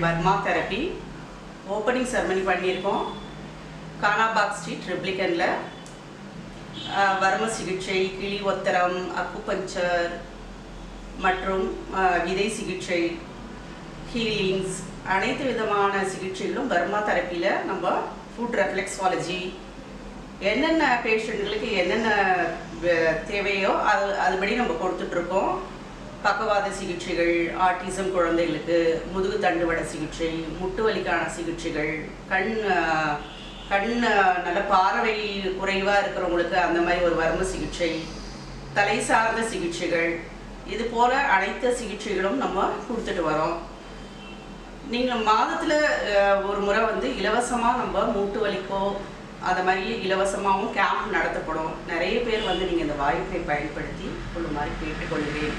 Burma therapy opening ceremony பண்ணியிருக்கோம். கானாபாக் street ரிப்ளிகனில் வர்ம சிகிச்சை, கிளி ஒத்தரம், அக்குபஞ்சர் மற்றும் விதை சிகிச்சை, ஹீலிங்ஸ், அனைத்து விதமான சிகிச்சைகளும் பர்மா தெரப்பியில் நம்ம ஃபுட் ரெஃப்ளெக்ஸாலஜி என்னென்ன பேஷண்ட்களுக்கு என்னென்ன தேவையோ அதுபடி நம்ம கொடுத்துட்ருக்கோம். பக்கவாத சிகிச்சைகள், ஆட்டிசம் குழந்தைகளுக்கு, முதுகு தண்டுவட சிகிச்சை, முட்டு வலிக்கான சிகிச்சைகள், கண் நல்ல பார்வை குறைவாக இருக்கிறவங்களுக்கு அந்த மாதிரி ஒரு வர்ம சிகிச்சை, தலை சார்ந்த சிகிச்சைகள், இது போல் அனைத்து சிகிச்சைகளும் நம்ம கொடுத்துட்டு வரோம். நீங்கள் மாதத்தில் ஒரு முறை இலவசமாக நம்ம மூட்டு வலிக்கோ அது மாதிரி இலவசமாகவும் கேம்ப் நடத்தப்படும். நிறைய பேர் நீங்கள் இந்த வாய்ப்பை பயன்படுத்தி கொள்ளுமாறு கேட்டுக்கொள்கிறேன்.